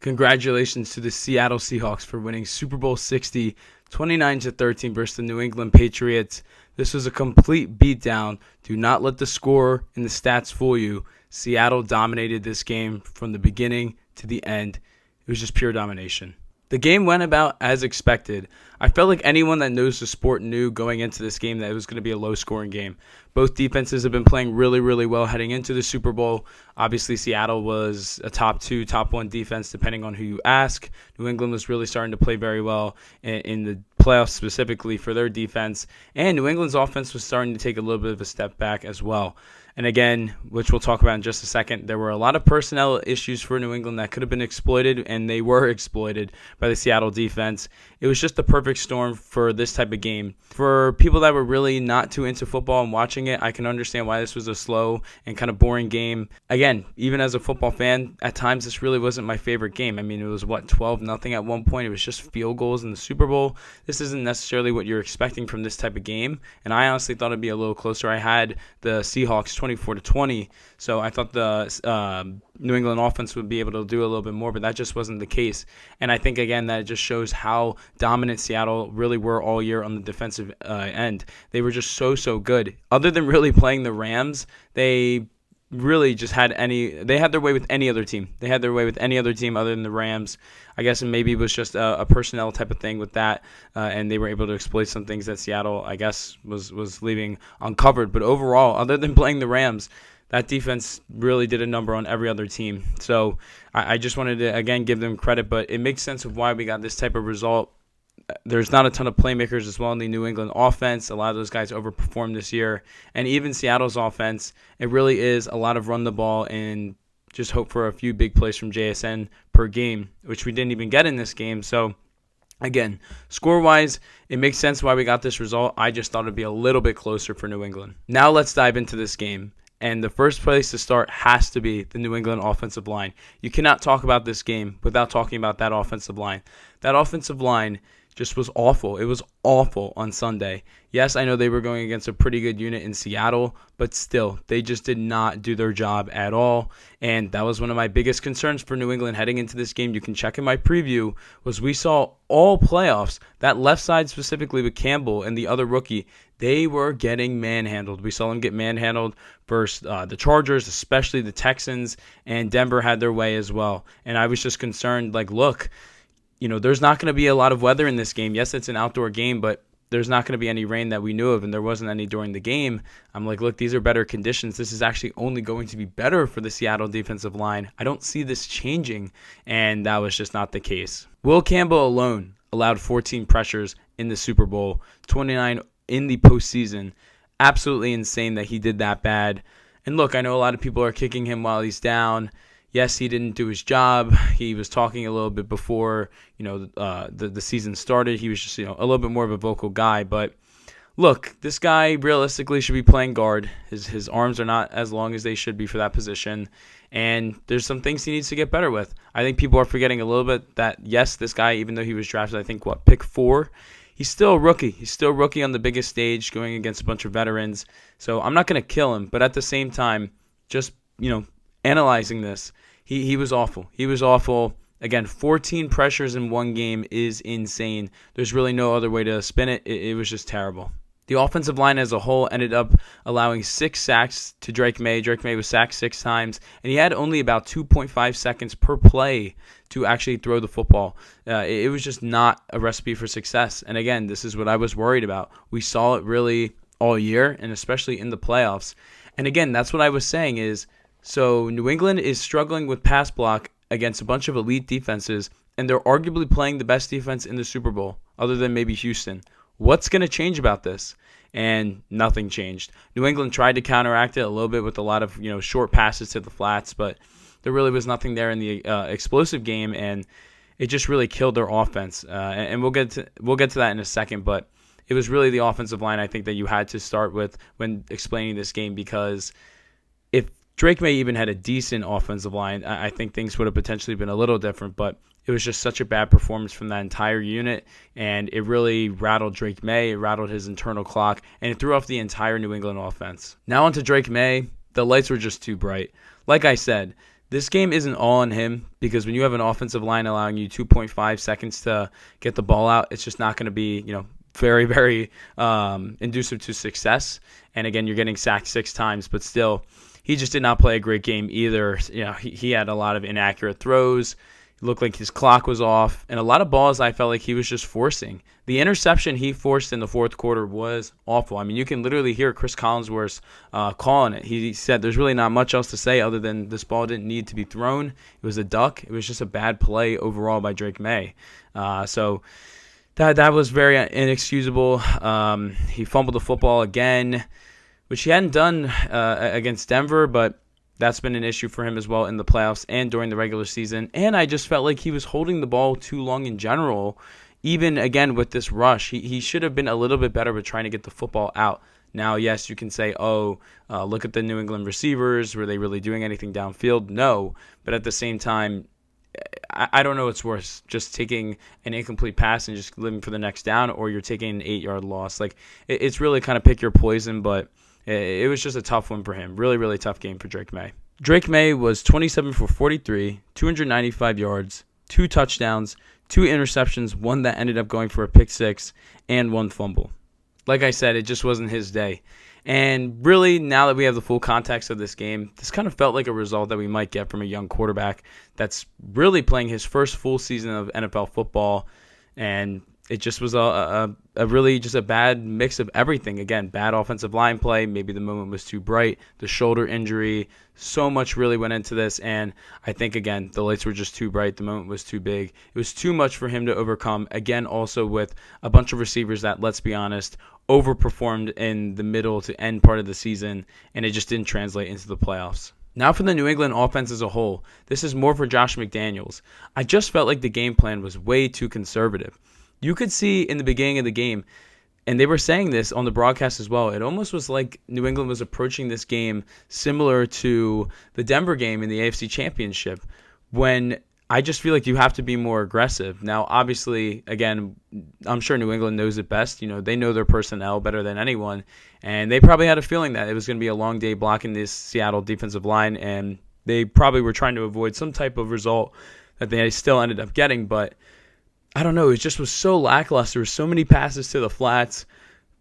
Congratulations to the Seattle Seahawks for winning Super Bowl 60, 29-13 versus the New England Patriots. This was a complete beatdown. Do not let the score and the stats fool you. Seattle dominated this game from the beginning to the end. It was just pure domination. The game went about as expected. I felt like anyone that knows the sport knew going into this game that it was going to be a low-scoring game. Both defenses have been playing really, really well heading into the Super Bowl. Obviously, Seattle was a top 2, top 1 defense, depending on who you ask. New England was really starting to play very well in the playoffs, specifically for their defense. And New England's offense was starting to take a little bit of a step back as well. And again, which we'll talk about in just a second, there were a lot of personnel issues for New England that could have been exploited, and they were exploited by the Seattle defense. It was just the perfect storm for this type of game. For people that were really not too into football and watching it, I can understand why this was a slow and kind of boring game. Again, even as a football fan, at times this really wasn't my favorite game. I mean, it was, 12-0 at one point. It was just field goals in the Super Bowl. This isn't necessarily what you're expecting from this type of game, and I honestly thought it'd be a little closer. I had the Seahawks 24-20, so I thought the New England offense would be able to do a little bit more, but that just wasn't the case. And I think, again, that just shows how dominant Seattle really were all year on the defensive end. They were just so good. Other than really playing the Rams, they really just they had their way with any other team. They had their way with any other team other than the Rams. I guess maybe it was just a personnel type of thing with that, and they were able to exploit some things that Seattle, I guess, was leaving uncovered. But overall, other than playing the Rams, that defense really did a number on every other team. So I just wanted to, again, give them credit, but it makes sense of why we got this type of result. There's not a ton of playmakers as well in the New England offense. A lot of those guys overperformed this year. And even Seattle's offense, it really is a lot of run the ball and just hope for a few big plays from JSN per game, which we didn't even get in this game. So, again, score-wise, it makes sense why we got this result. I just thought it would be a little bit closer for New England. Now let's dive into this game. And the first place to start has to be the New England offensive line. You cannot talk about this game without talking about that offensive line. That offensive line just was awful. It was awful on Sunday. Yes, I know they were going against a pretty good unit in Seattle, but still, they just did not do their job at all. And that was one of my biggest concerns for New England heading into this game. You can check in my preview, was we saw all playoffs, that left side specifically with Campbell and the other rookie, they were getting manhandled. We saw them get manhandled versus the Chargers, especially the Texans, and Denver had their way as well. And I was just concerned, look, there's not going to be a lot of weather in this game. Yes, it's an outdoor game, but there's not going to be any rain that we knew of, and there wasn't any during the game. I'm like, look, these are better conditions. This is actually only going to be better for the Seattle defensive line. I don't see this changing, and that was just not the case. Will Campbell alone allowed 14 pressures in the Super Bowl, 29 in the postseason. Absolutely insane that he did that bad. And look, I know a lot of people are kicking him while he's down. Yes, he didn't do his job. He was talking a little bit before, the season started. He was just, a little bit more of a vocal guy. But look, this guy realistically should be playing guard. His arms are not as long as they should be for that position. And there's some things he needs to get better with. I think people are forgetting a little bit that, yes, this guy, even though he was drafted, I think, pick 4, he's still a rookie. He's still a rookie on the biggest stage going against a bunch of veterans. So I'm not going to kill him. But at the same time, just, analyzing this, he was awful. He was awful. Again, 14 pressures in one game is insane. There's really no other way to spin it. It was just terrible. The offensive line as a whole ended up allowing 6 sacks to Drake May. Drake May was sacked 6 times, and he had only about 2.5 seconds per play to actually throw the football. It was just not a recipe for success. And again, this is what I was worried about. We saw it really all year, and especially in the playoffs. And again, that's what I was saying is, so New England is struggling with pass block against a bunch of elite defenses, and they're arguably playing the best defense in the Super Bowl, other than maybe Houston. What's going to change about this? And nothing changed. New England tried to counteract it a little bit with a lot of short passes to the flats, but there really was nothing there in the explosive game, and it just really killed their offense. And we'll get to that in a second, but it was really the offensive line I think that you had to start with when explaining this game, because if Drake May even had a decent offensive line, I think things would have potentially been a little different, but it was just such a bad performance from that entire unit, and it really rattled Drake May, it rattled his internal clock, and it threw off the entire New England offense. Now on to Drake May. The lights were just too bright. Like I said, This game isn't all on him because when you have an offensive line allowing you 2.5 seconds to get the ball out, it's just not going to be, very, very inducive to success. And again, you're getting sacked 6 times, but still, he just did not play a great game either. He had a lot of inaccurate throws. It looked like his clock was off, and a lot of balls I felt like he was just forcing. The interception he forced in the fourth quarter was awful. I mean, you can literally hear Chris Collinsworth calling it. He said there's really not much else to say other than this ball didn't need to be thrown. It was a duck. It was just a bad play overall by Drake May. So that was very inexcusable. He fumbled the football again, which he hadn't done against Denver, but that's been an issue for him as well in the playoffs and during the regular season. And I just felt like he was holding the ball too long in general. Even, again, with this rush, he should have been a little bit better with trying to get the football out. Now, yes, you can say, look at the New England receivers. Were they really doing anything downfield? No. But at the same time, I don't know what's worse, just taking an incomplete pass and just living for the next down, or you're taking an 8-yard loss. Like, it's really kind of pick your poison, but it was just a tough one for him. Really, really tough game for Drake May. Drake May was 27 for 43, 295 yards, 2 touchdowns, 2 interceptions, 1 that ended up going for a pick 6, and 1 fumble. Like I said, it just wasn't his day. And really, now that we have the full context of this game, this kind of felt like a result that we might get from a young quarterback that's really playing his first full season of NFL football. And it just was a really just a bad mix of everything. Again, bad offensive line play. Maybe the moment was too bright. The shoulder injury. So much really went into this. And I think, again, the lights were just too bright. The moment was too big. It was too much for him to overcome. Again, also with a bunch of receivers that, let's be honest, overperformed in the middle to end part of the season. And it just didn't translate into the playoffs. Now for the New England offense as a whole. This is more for Josh McDaniels. I just felt like the game plan was way too conservative. You could see in the beginning of the game, and they were saying this on the broadcast as well, it almost was like New England was approaching this game similar to the Denver game in the AFC Championship, when I just feel like you have to be more aggressive. Now, obviously, again, I'm sure New England knows it best. They know their personnel better than anyone, and they probably had a feeling that it was going to be a long day blocking this Seattle defensive line, and they probably were trying to avoid some type of result that they still ended up getting, but I don't know. It just was so lackluster. So many passes to the flats.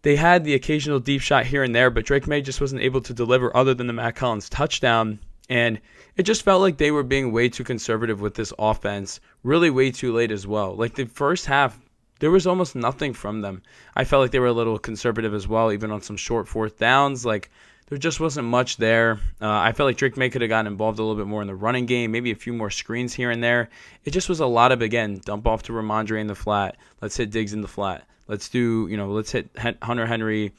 They had the occasional deep shot here and there, but Drake May just wasn't able to deliver other than the Matt Collins touchdown. And it just felt like they were being way too conservative with this offense, really way too late as well. Like the first half, there was almost nothing from them. I felt like they were a little conservative as well, even on some short fourth downs. Like there just wasn't much there. I felt like Drake May could have gotten involved a little bit more in the running game, maybe a few more screens here and there. It just was a lot of, again, dump off to Ramondre in the flat. Let's hit Diggs in the flat. Let's hit Hunter Henry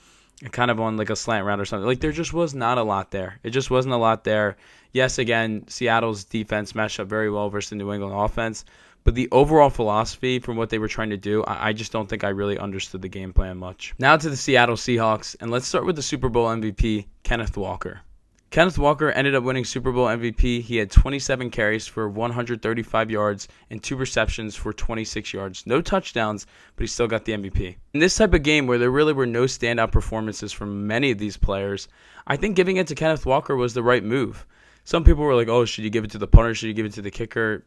kind of on like a slant route or something. Like there just was not a lot there. It just wasn't a lot there. Yes, again, Seattle's defense matched up very well versus the New England offense. But the overall philosophy from what they were trying to do, I just don't think I really understood the game plan much. Now to the Seattle Seahawks, and let's start with the Super Bowl MVP, Kenneth Walker. Kenneth Walker ended up winning Super Bowl MVP. He had 27 carries for 135 yards and 2 receptions for 26 yards. No touchdowns, but he still got the MVP. In this type of game where there really were no standout performances from many of these players, I think giving it to Kenneth Walker was the right move. Some people were like, should you give it to the punter? Should you give it to the kicker?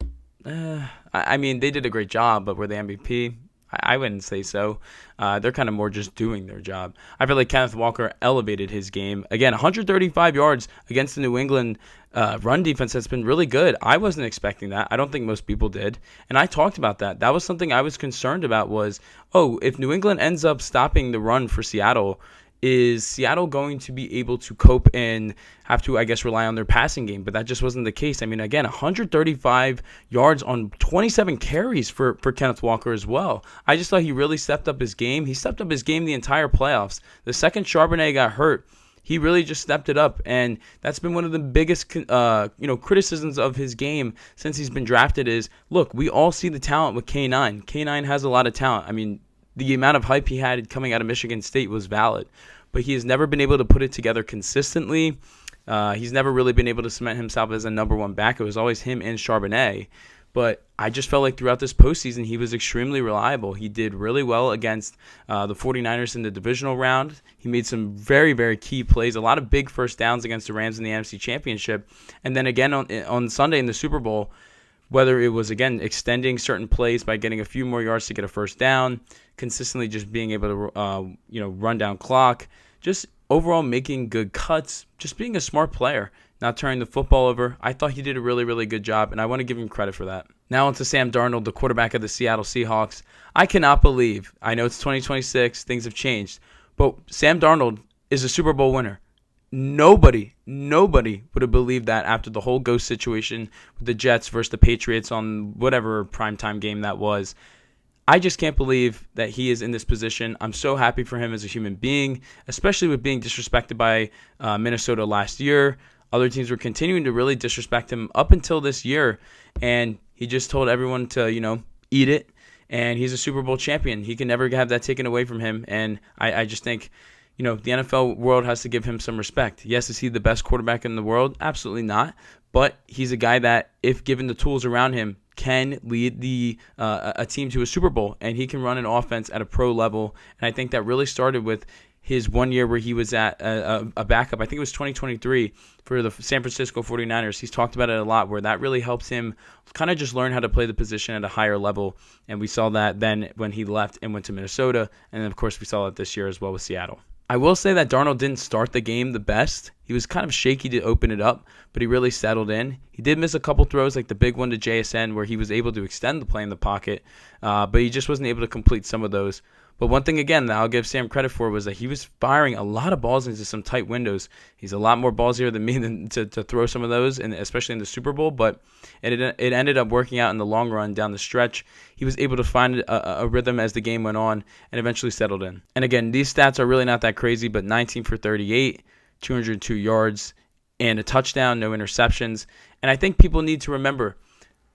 I mean, they did a great job, but were they MVP? I wouldn't say so. They're kind of more just doing their job. I feel like Kenneth Walker elevated his game. Again, 135 yards against the New England run defense has been really good. I wasn't expecting that. I don't think most people did. And I talked about that. That was something I was concerned about was, if New England ends up stopping the run for Seattle, is Seattle going to be able to cope and have to, I guess, rely on their passing game? But that just wasn't the case. I mean, again, 135 yards on 27 carries for Kenneth Walker as well. I just thought he really stepped up his game. He stepped up his game the entire playoffs. The second Charbonnet got hurt, he really just stepped it up, and that's been one of the biggest criticisms of his game since he's been drafted is, look, we all see the talent with K9. K9 has a lot of talent. I mean, the amount of hype he had coming out of Michigan State was valid, but he has never been able to put it together consistently. He's never really been able to cement himself as a number one back. It was always him and Charbonnet. But I just felt like throughout this postseason, he was extremely reliable. He did really well against the 49ers in the divisional round. He made some very, very key plays, a lot of big first downs against the Rams in the NFC Championship. And then again on Sunday in the Super Bowl, whether it was, again, extending certain plays by getting a few more yards to get a first down, consistently just being able to run down clock, just overall making good cuts, just being a smart player, not turning the football over. I thought he did a really, really good job, and I want to give him credit for that. Now on to Sam Darnold, the quarterback of the Seattle Seahawks. I cannot believe, I know it's 2026, things have changed, but Sam Darnold is a Super Bowl winner. Nobody would have believed that after the whole ghost situation with the Jets versus the Patriots on whatever primetime game that was. I just can't believe that he is in this position. I'm so happy for him as a human being, especially with being disrespected by Minnesota last year. Other teams were continuing to really disrespect him up until this year, and he just told everyone to, eat it, and he's a Super Bowl champion. He can never have that taken away from him, and I just think, the NFL world has to give him some respect. Yes, is he the best quarterback in the world? Absolutely not, but he's a guy that, if given the tools around him, can lead a team to a Super Bowl, and he can run an offense at a pro level, and I think that really started with his 1 year where he was at a backup. I think it was 2023 for the San Francisco 49ers. He's talked about it a lot, where that really helps him kind of just learn how to play the position at a higher level. And we saw that then when he left and went to Minnesota. And then, of course, we saw it this year as well with Seattle. I will say that Darnold didn't start the game the best. He was kind of shaky to open it up, but he really settled in. He did miss a couple throws, like the big one to JSN, where he was able to extend the play in the pocket, but he just wasn't able to complete some of those. But one thing, again, that I'll give Sam credit for was that he was firing a lot of balls into some tight windows. He's a lot more ballsier than me to throw some of those, and especially in the Super Bowl. But it ended up working out in the long run down the stretch. He was able to find a rhythm as the game went on and eventually settled in. And again, these stats are really not that crazy, but 19 for 38, 202 yards, and a touchdown, no interceptions. And I think people need to remember,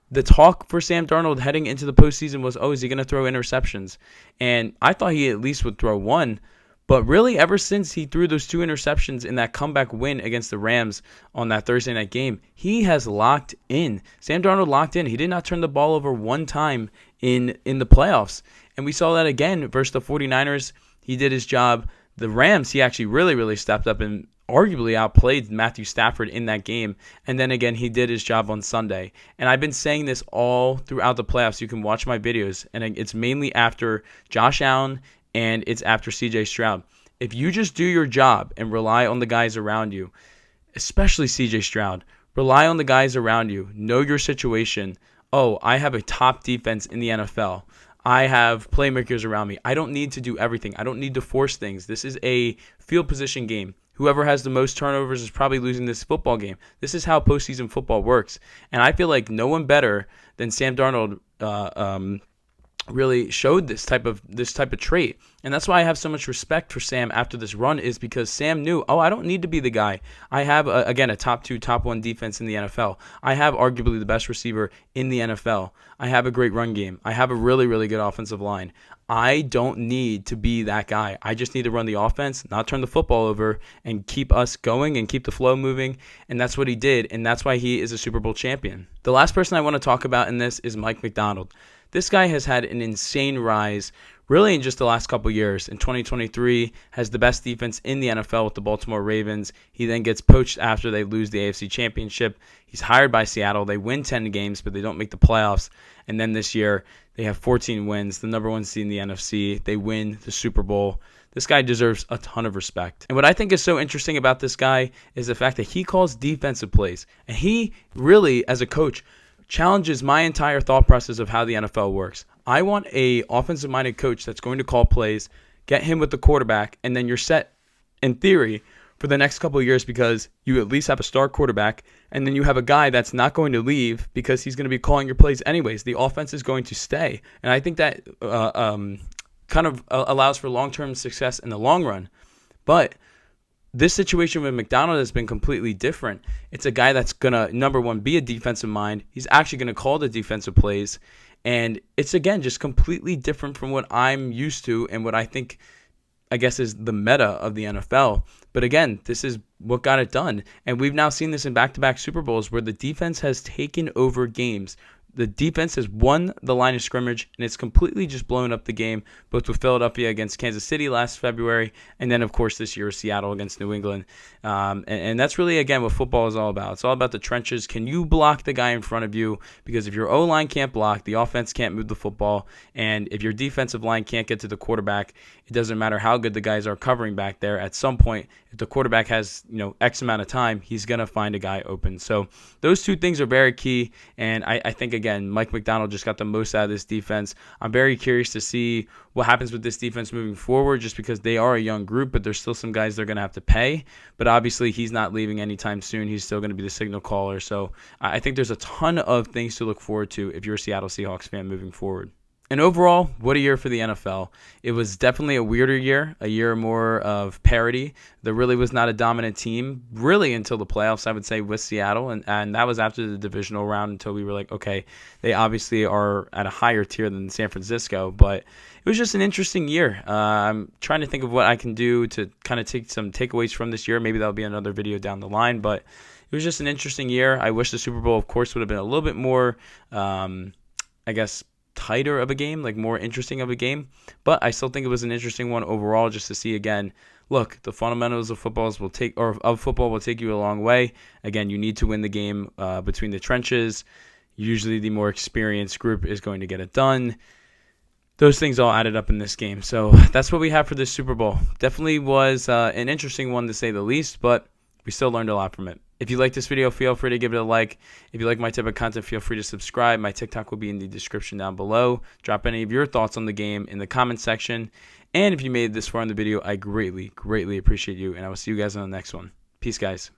the talk for Sam Darnold heading into the postseason was, is he going to throw interceptions? And I thought he at least would throw one. But really, ever since he threw those 2 interceptions in that comeback win against the Rams on that Thursday night game, he has locked in. Sam Darnold locked in. He did not turn the ball over one time in the playoffs. And we saw that again versus the 49ers. He did his job. The Rams, he actually really, really stepped up and arguably outplayed Matthew Stafford in that game. And then again, he did his job on Sunday. And I've been saying this all throughout the playoffs. You can watch my videos. And it's mainly after Josh Allen and it's after CJ Stroud. If you just do your job and rely on the guys around you, especially CJ Stroud, rely on the guys around you, know your situation. I have a top defense in the NFL. I have playmakers around me. I don't need to do everything. I don't need to force things. This is a field position game. Whoever has the most turnovers is probably losing this football game. This is how postseason football works. And I feel like no one better than Sam Darnold really showed this type of trait. And that's why I have so much respect for Sam after this run, is because Sam knew, I don't need to be the guy. I have, a top 2, top 1 defense in the NFL. I have arguably the best receiver in the NFL. I have a great run game. I have a really, really good offensive line. I don't need to be that guy. I just need to run the offense, not turn the football over, and keep us going and keep the flow moving. And that's what he did, and that's why he is a Super Bowl champion. The last person I want to talk about in this is Mike Macdonald. This guy has had an insane rise really in just the last couple years. In 2023, has the best defense in the NFL with the Baltimore Ravens. He then gets poached after they lose the AFC Championship. He's hired by Seattle. They win 10 games, but they don't make the playoffs. And then this year, they have 14 wins, the number 1 seed in the NFC. They win the Super Bowl. This guy deserves a ton of respect. And what I think is so interesting about this guy is the fact that he calls defensive plays. And he really, as a coach, challenges my entire thought process of how the NFL works. I want a offensive-minded coach that's going to call plays, get him with the quarterback, and then you're set, in theory, for the next couple of years, because you at least have a star quarterback, and then you have a guy that's not going to leave because he's going to be calling your plays anyways. The offense is going to stay. And I think that kind of allows for long-term success in the long run. But this situation with Macdonald has been completely different. It's a guy that's going to, number one, be a defensive mind. He's actually going to call the defensive plays. And it's, again, just completely different from what I'm used to and what I think, I guess, is the meta of the NFL. But again, this is what got it done. And we've now seen this in back-to-back Super Bowls where the defense has taken over games. The defense has won the line of scrimmage, and it's completely just blown up the game, both with Philadelphia against Kansas City last February, and then, of course, this year, Seattle against New England. And that's really, again, what football is all about. It's all about the trenches. Can you block the guy in front of you? Because if your O-line can't block, the offense can't move the football, and if your defensive line can't get to the quarterback, it doesn't matter how good the guys are covering back there. At some point, if the quarterback has X amount of time, he's going to find a guy open. So those two things are very key, and I think, again, Mike McDonald just got the most out of this defense. I'm very curious to see what happens with this defense moving forward, just because they are a young group, but there's still some guys they're going to have to pay. But obviously, he's not leaving anytime soon. He's still going to be the signal caller. So I think there's a ton of things to look forward to if you're a Seattle Seahawks fan moving forward. And overall, what a year for the NFL. It was definitely a weirder year, a year more of parity. There really was not a dominant team, really, until the playoffs, I would say, with Seattle. And that was after the divisional round until we were like, okay, they obviously are at a higher tier than San Francisco. But it was just an interesting year. I'm trying to think of what I can do to kind of take some takeaways from this year. Maybe that'll be another video down the line. But it was just an interesting year. I wish the Super Bowl, of course, would have been a little bit more, tighter of a game, like more interesting of a game, but I still think it was an interesting one overall, just to see again. Look, the fundamentals of football will take you a long way. Again, you need to win the game between the trenches. Usually, the more experienced group is going to get it done. Those things all added up in this game, so that's what we have for this Super Bowl. Definitely was an interesting one to say the least, but we still learned a lot from it. If you like this video, feel free to give it a like. If you like my type of content, feel free to subscribe. My TikTok will be in the description down below. Drop any of your thoughts on the game in the comment section. And if you made it this far in the video, I greatly, greatly appreciate you. And I will see you guys on the next one. Peace, guys.